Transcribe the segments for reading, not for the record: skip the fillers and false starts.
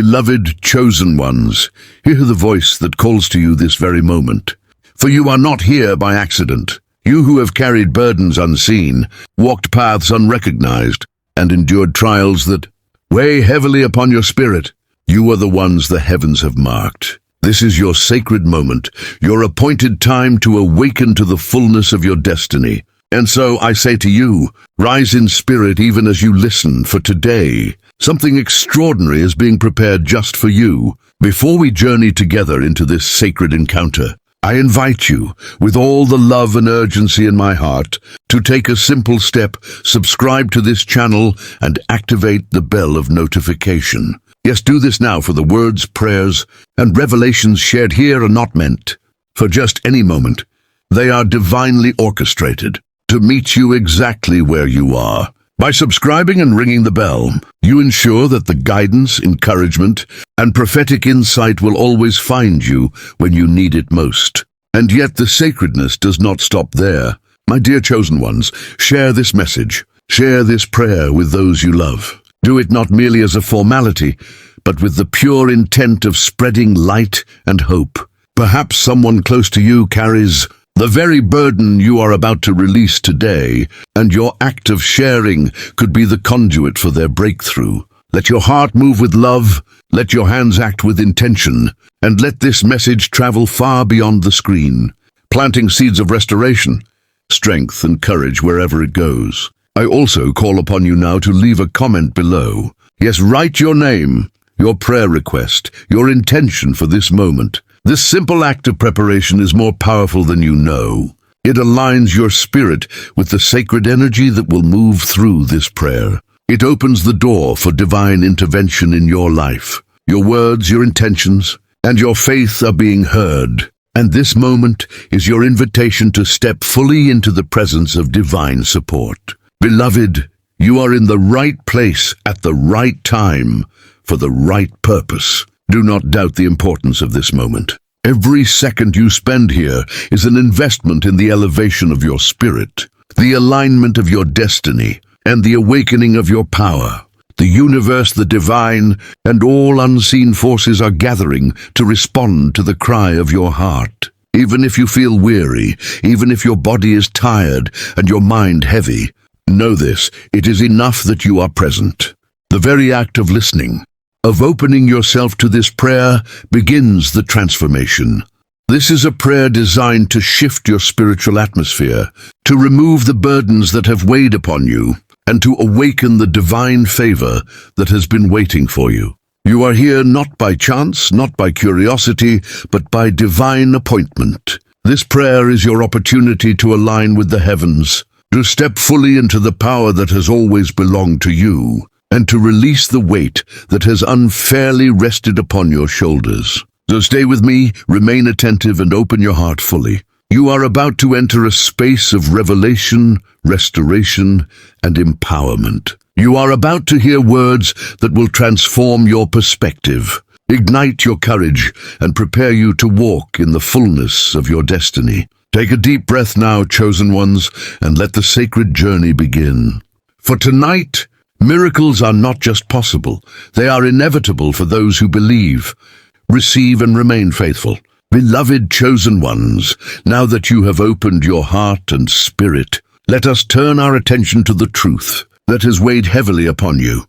Beloved chosen ones, hear the voice that calls to you this very moment. For you are not here by accident. You who have carried burdens unseen, walked paths unrecognized, and endured trials that weigh heavily upon your spirit. You are the ones the heavens have marked. This is your sacred moment, your appointed time to awaken to the fullness of your destiny. And so I say to you, rise in spirit even as you listen, for today, something extraordinary is being prepared just for you. Before we journey together into this sacred encounter, I invite you, with all the love and urgency in my heart, to take a simple step, subscribe to this channel, and activate the bell of notification. Yes, do this now, for the words, prayers, and revelations shared here are not meant for just any moment. They are divinely orchestrated to meet you exactly where you are. By subscribing and ringing the bell, you ensure that the guidance, encouragement, and prophetic insight will always find you when you need it most. And yet the sacredness does not stop there. My dear chosen ones, share this message, share this prayer with those you love. Do it not merely as a formality, but with the pure intent of spreading light and hope. Perhaps someone close to you carries the very burden you are about to release today, and your act of sharing could be the conduit for their breakthrough. Let your heart move with love, let your hands act with intention, and let this message travel far beyond the screen, planting seeds of restoration, strength, and courage wherever it goes. I also call upon you now to leave a comment below. Yes, write your name, your prayer request, your intention for this moment. This simple act of preparation is more powerful than you know. It aligns your spirit with the sacred energy that will move through this prayer. It opens the door for divine intervention in your life. Your words, your intentions, and your faith are being heard. And this moment is your invitation to step fully into the presence of divine support. Beloved, you are in the right place at the right time for the right purpose. Do not doubt the importance of this moment. Every second you spend here is an investment in the elevation of your spirit, the alignment of your destiny, and the awakening of your power. The universe, the divine, and all unseen forces are gathering to respond to the cry of your heart. Even if you feel weary, even if your body is tired and your mind heavy, know this, it is enough that you are present. The very act of listening, of opening yourself to this prayer, begins the transformation. This is a prayer designed to shift your spiritual atmosphere, to remove the burdens that have weighed upon you, and to awaken the divine favor that has been waiting for you. You are here not by chance, not by curiosity, but by divine appointment. This prayer is your opportunity to align with the heavens, to step fully into the power that has always belonged to you, and to release the weight that has unfairly rested upon your shoulders. So stay with me, remain attentive, and open your heart fully. You are about to enter a space of revelation, restoration, and empowerment. You are about to hear words that will transform your perspective, ignite your courage, and prepare you to walk in the fullness of your destiny. Take a deep breath now, chosen ones, and let the sacred journey begin. For tonight, miracles are not just possible, they are inevitable for those who believe, receive, and remain faithful. Beloved chosen ones, now that you have opened your heart and spirit, let us turn our attention to the truth that has weighed heavily upon you.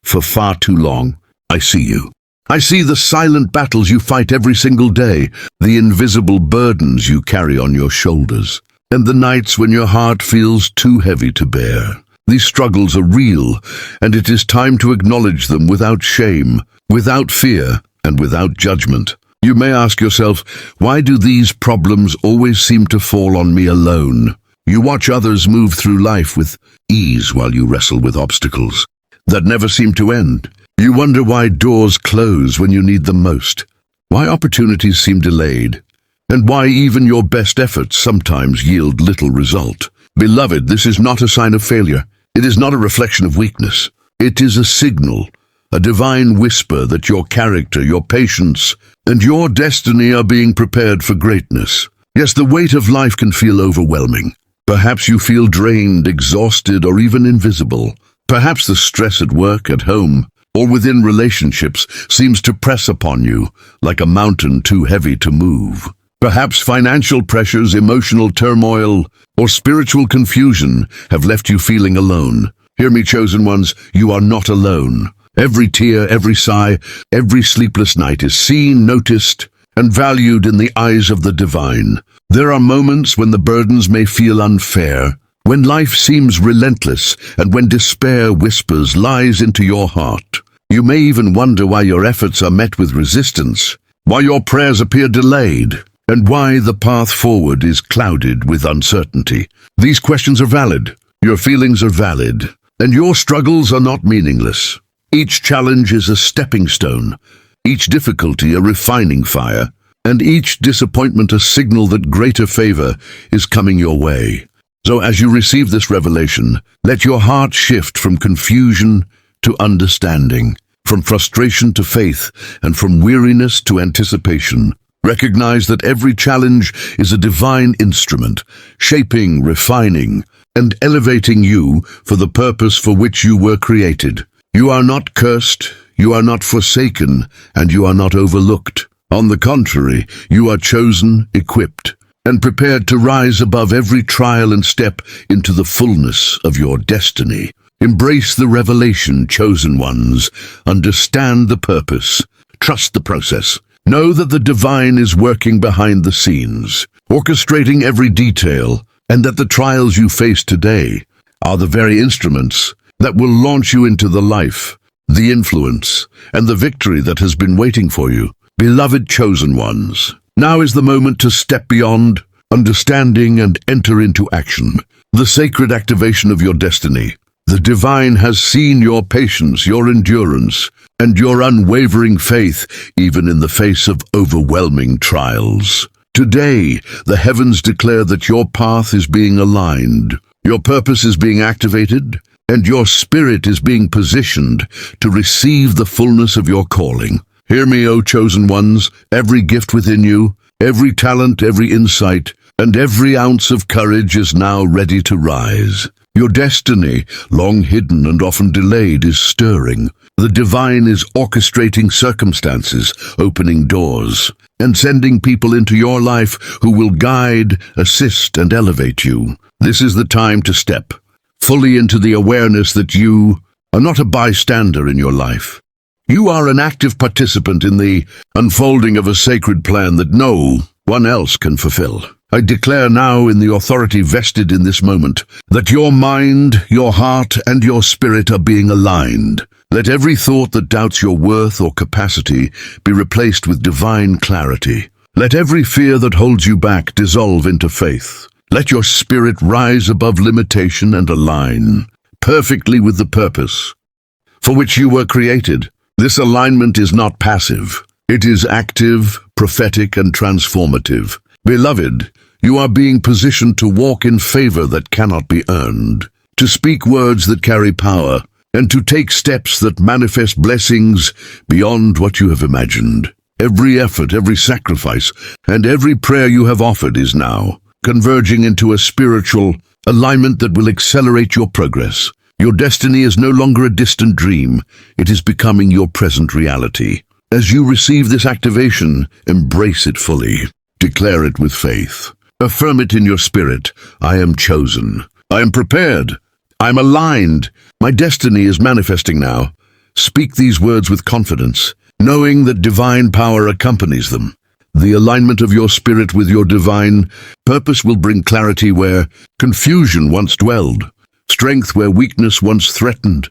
For far too long, I see you. I see the silent battles you fight every single day, the invisible burdens you carry on your shoulders, and the nights when your heart feels too heavy to bear. These struggles are real, and it is time to acknowledge them without shame, without fear, and without judgment. You may ask yourself, why do these problems always seem to fall on me alone? You watch others move through life with ease while you wrestle with obstacles that never seem to end. You wonder why doors close when you need them most, why opportunities seem delayed, and why even your best efforts sometimes yield little result. Beloved, this is not a sign of failure. It is not a reflection of weakness. It is a signal, a divine whisper that your character, your patience, and your destiny are being prepared for greatness. Yes, the weight of life can feel overwhelming. Perhaps you feel drained, exhausted, or even invisible. Perhaps the stress at work, at home, or within relationships seems to press upon you like a mountain too heavy to move. Perhaps financial pressures, emotional turmoil, or spiritual confusion have left you feeling alone. Hear me, chosen ones, you are not alone. Every tear, every sigh, every sleepless night is seen, noticed, and valued in the eyes of the divine. There are moments when the burdens may feel unfair, when life seems relentless, and when despair whispers lies into your heart. You may even wonder why your efforts are met with resistance, why your prayers appear delayed, and why the path forward is clouded with uncertainty. These questions are valid, your feelings are valid, and your struggles are not meaningless. Each challenge is a stepping stone, each difficulty a refining fire, and each disappointment a signal that greater favor is coming your way. So as you receive this revelation, let your heart shift from confusion to understanding, from frustration to faith, and from weariness to anticipation. Recognize that every challenge is a divine instrument, shaping, refining, and elevating you for the purpose for which you were created. You are not cursed, you are not forsaken, and you are not overlooked. On the contrary, you are chosen, equipped, and prepared to rise above every trial and step into the fullness of your destiny. Embrace the revelation, chosen ones. Understand the purpose. Trust the process. Know that the divine is working behind the scenes, orchestrating every detail, and that the trials you face today are the very instruments that will launch you into the life, the influence, and the victory that has been waiting for you. Beloved chosen ones, now is the moment to step beyond understanding and enter into action, the sacred activation of your destiny. The divine has seen your patience, your endurance, and your unwavering faith, even in the face of overwhelming trials. Today, the heavens declare that your path is being aligned, your purpose is being activated, and your spirit is being positioned to receive the fullness of your calling. Hear me, O chosen ones, every gift within you, every talent, every insight, and every ounce of courage is now ready to rise. Your destiny, long hidden and often delayed, is stirring. The divine is orchestrating circumstances, opening doors, and sending people into your life who will guide, assist, and elevate you. This is the time to step fully into the awareness that you are not a bystander in your life. You are an active participant in the unfolding of a sacred plan that no one else can fulfill. I declare now, in the authority vested in this moment, that your mind, your heart, and your spirit are being aligned. Let every thought that doubts your worth or capacity be replaced with divine clarity. Let every fear that holds you back dissolve into faith. Let your spirit rise above limitation and align perfectly with the purpose for which you were created. This alignment is not passive. It is active, prophetic, and transformative. Beloved, you are being positioned to walk in favor that cannot be earned, to speak words that carry power, and to take steps that manifest blessings beyond what you have imagined. Every effort, every sacrifice, and every prayer you have offered is now converging into a spiritual alignment that will accelerate your progress. Your destiny is no longer a distant dream. It is becoming your present reality. As you receive this activation, embrace it fully. Declare it with faith. Affirm it in your spirit. I am chosen. I am prepared. I am aligned. My destiny is manifesting now. Speak these words with confidence, knowing that divine power accompanies them. The alignment of your spirit with your divine purpose will bring clarity where confusion once dwelled, strength where weakness once threatened,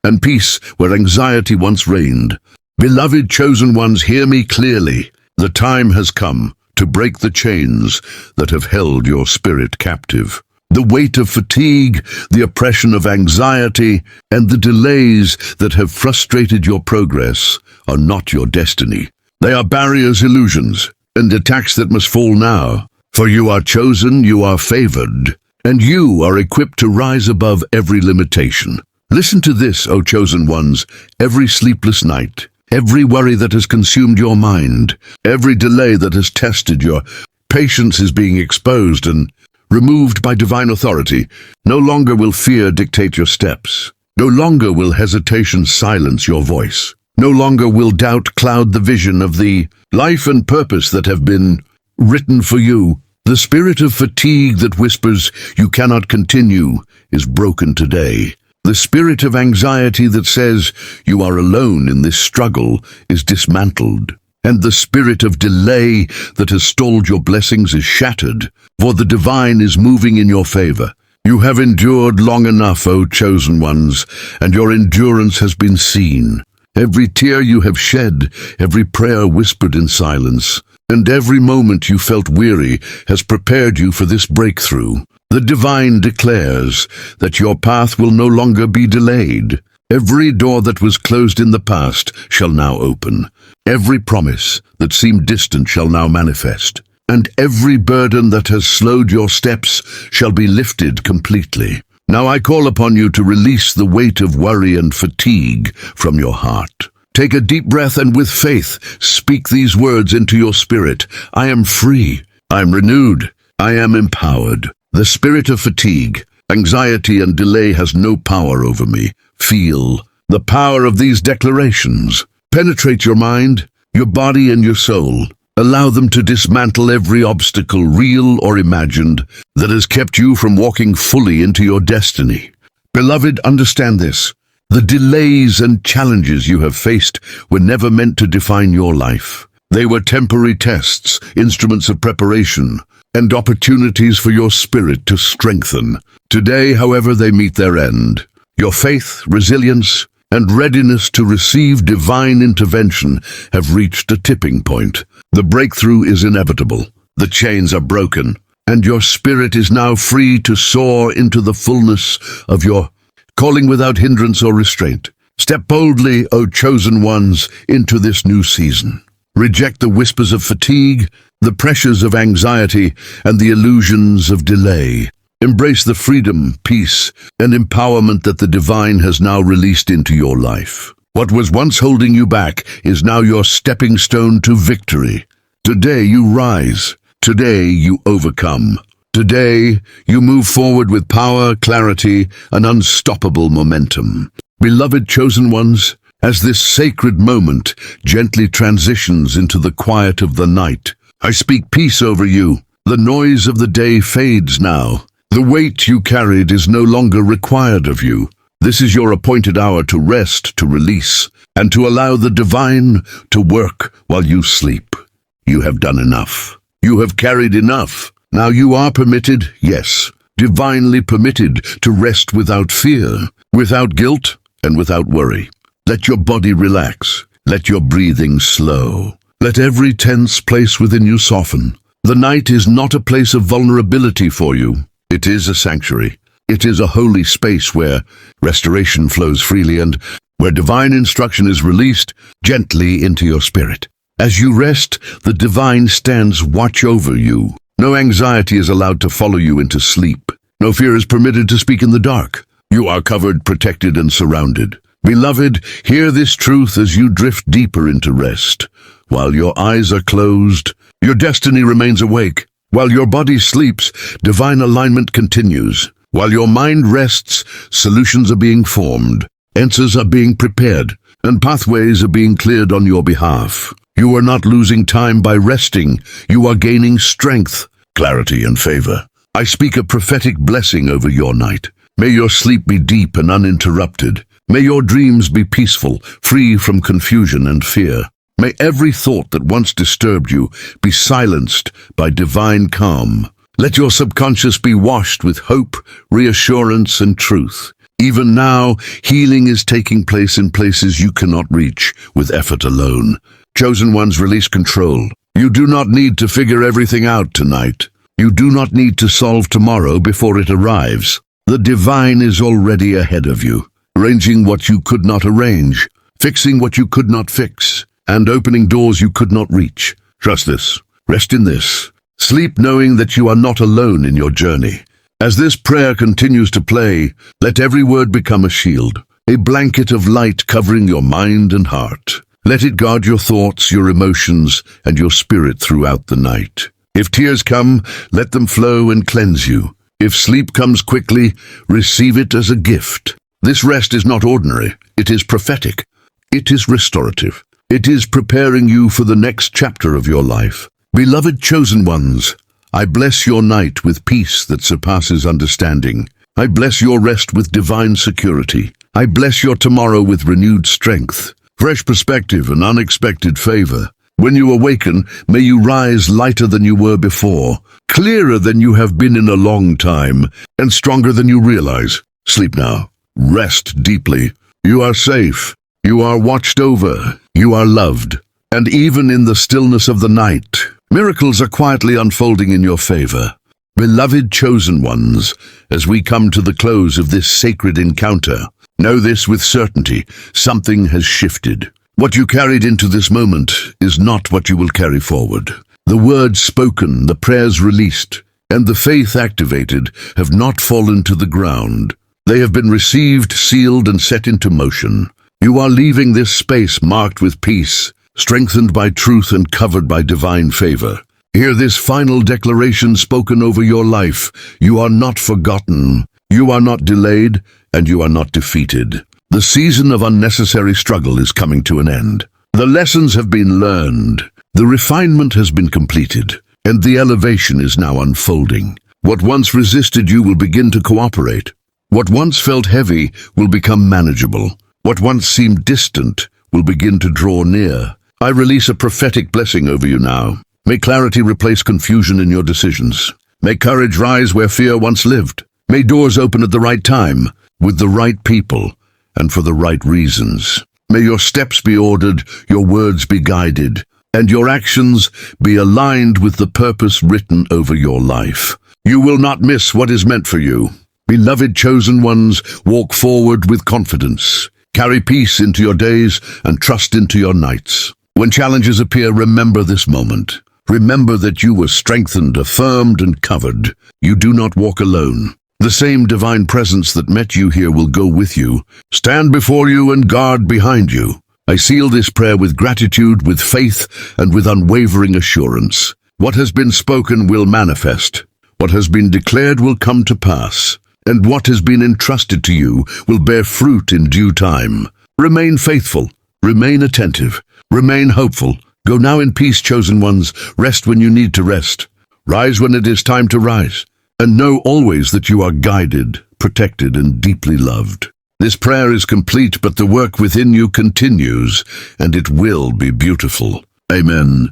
and peace where anxiety once reigned. Beloved chosen ones, hear me clearly. The time has come to break the chains that have held your spirit captive. The weight of fatigue, the oppression of anxiety, and the delays that have frustrated your progress are not your destiny. They are barriers, illusions, and attacks that must fall now. For you are chosen, you are favored, and you are equipped to rise above every limitation. Listen to this, O chosen ones, every sleepless night, every worry that has consumed your mind, every delay that has tested your patience is being exposed and removed by divine authority. No longer will fear dictate your steps. No longer will hesitation silence your voice. No longer will doubt cloud the vision of the life and purpose that have been written for you. The spirit of fatigue that whispers you cannot continue is broken today. The spirit of anxiety that says you are alone in this struggle is dismantled. And the spirit of delay that has stalled your blessings is shattered, for the divine is moving in your favor. You have endured long enough, O chosen ones, and your endurance has been seen. Every tear you have shed, every prayer whispered in silence, and every moment you felt weary has prepared you for this breakthrough. The divine declares that your path will no longer be delayed. Every door that was closed in the past shall now open. Every promise that seemed distant shall now manifest. And every burden that has slowed your steps shall be lifted completely. Now I call upon you to release the weight of worry and fatigue from your heart. Take a deep breath and with faith speak these words into your spirit. I am free. I am renewed. I am empowered. The spirit of fatigue, anxiety, and delay has no power over me. Feel the power of these declarations. Penetrate your mind, your body, and your soul. Allow them to dismantle every obstacle, real or imagined, that has kept you from walking fully into your destiny. Beloved, understand this. The delays and challenges you have faced were never meant to define your life. They were temporary tests, instruments of preparation, and opportunities for your spirit to strengthen. Today, however, they meet their end. Your faith, resilience, and readiness to receive divine intervention have reached a tipping point. The breakthrough is inevitable. The chains are broken, and your spirit is now free to soar into the fullness of your calling without hindrance or restraint. Step boldly, O chosen ones, into this new season. Reject the whispers of fatigue, the pressures of anxiety, and the illusions of delay. Embrace the freedom, peace, and empowerment that the divine has now released into your life. What was once holding you back is now your stepping stone to victory. Today you rise. Today you overcome. Today you move forward with power, clarity, and unstoppable momentum. Beloved chosen ones, as this sacred moment gently transitions into the quiet of the night, I speak peace over you. The noise of the day fades now. The weight you carried is no longer required of you. This is your appointed hour to rest, to release, and to allow the divine to work while you sleep. You have done enough. You have carried enough. Now you are permitted, yes, divinely permitted, to rest without fear, without guilt, and without worry. Let your body relax. Let your breathing slow. Let every tense place within you soften. The night is not a place of vulnerability for you. It is a sanctuary. It is a holy space where restoration flows freely and where divine instruction is released gently into your spirit. As you rest, the divine stands watch over you. No anxiety is allowed to follow you into sleep. No fear is permitted to speak in the dark. You are covered, protected, and surrounded. Beloved, hear this truth as you drift deeper into rest. While your eyes are closed, your destiny remains awake. While your body sleeps, divine alignment continues. While your mind rests, solutions are being formed, answers are being prepared, and pathways are being cleared on your behalf. You are not losing time by resting. You are gaining strength, clarity, and favor. I speak a prophetic blessing over your night. May your sleep be deep and uninterrupted. May your dreams be peaceful, free from confusion and fear. May every thought that once disturbed you be silenced by divine calm. Let your subconscious be washed with hope, reassurance, and truth. Even now, healing is taking place in places you cannot reach with effort alone. Chosen ones, release control. You do not need to figure everything out tonight. You do not need to solve tomorrow before it arrives. The divine is already ahead of you, arranging what you could not arrange, fixing what you could not fix, and opening doors you could not reach. Trust this. Rest in this. Sleep knowing that you are not alone in your journey. As this prayer continues to play, let every word become a shield, a blanket of light covering your mind and heart. Let it guard your thoughts, your emotions, and your spirit throughout the night. If tears come, let them flow and cleanse you. If sleep comes quickly, receive it as a gift. This rest is not ordinary. It is prophetic. It is restorative. It is preparing you for the next chapter of your life. Beloved chosen ones, I bless your night with peace that surpasses understanding. I bless your rest with divine security. I bless your tomorrow with renewed strength, fresh perspective, and unexpected favor. When you awaken, may you rise lighter than you were before, clearer than you have been in a long time, and stronger than you realize. Sleep now. Rest deeply. You are safe. You are watched over. You are loved. And even in the stillness of the night, miracles are quietly unfolding in your favor. Beloved chosen ones, as we come to the close of this sacred encounter, know this with certainty: something has shifted. What you carried into this moment is not what you will carry forward. The words spoken, the prayers released, and the faith activated have not fallen to the ground. They have been received, sealed, and set into motion. You are leaving this space marked with peace, strengthened by truth and covered by divine favor. Hear this final declaration spoken over your life: you are not forgotten, you are not delayed, and you are not defeated. The season of unnecessary struggle is coming to an end. The lessons have been learned, the refinement has been completed, and the elevation is now unfolding. What once resisted you will begin to cooperate. What once felt heavy will become manageable. What once seemed distant will begin to draw near. I release a prophetic blessing over you now. May clarity replace confusion in your decisions. May courage rise where fear once lived. May doors open at the right time, with the right people, and for the right reasons. May your steps be ordered, your words be guided, and your actions be aligned with the purpose written over your life. You will not miss what is meant for you. Beloved chosen ones, walk forward with confidence. Carry peace into your days and trust into your nights. When challenges appear, remember this moment. Remember that you were strengthened, affirmed, and covered. You do not walk alone. The same divine presence that met you here will go with you, stand before you, and guard behind you. I seal this prayer with gratitude, with faith, and with unwavering assurance. What has been spoken will manifest. What has been declared will come to pass. And what has been entrusted to you will bear fruit in due time. Remain faithful. Remain attentive. Remain hopeful. Go now in peace, chosen ones. Rest when you need to rest. Rise when it is time to rise. And know always that you are guided, protected, and deeply loved. This prayer is complete, but the work within you continues, and it will be beautiful. Amen.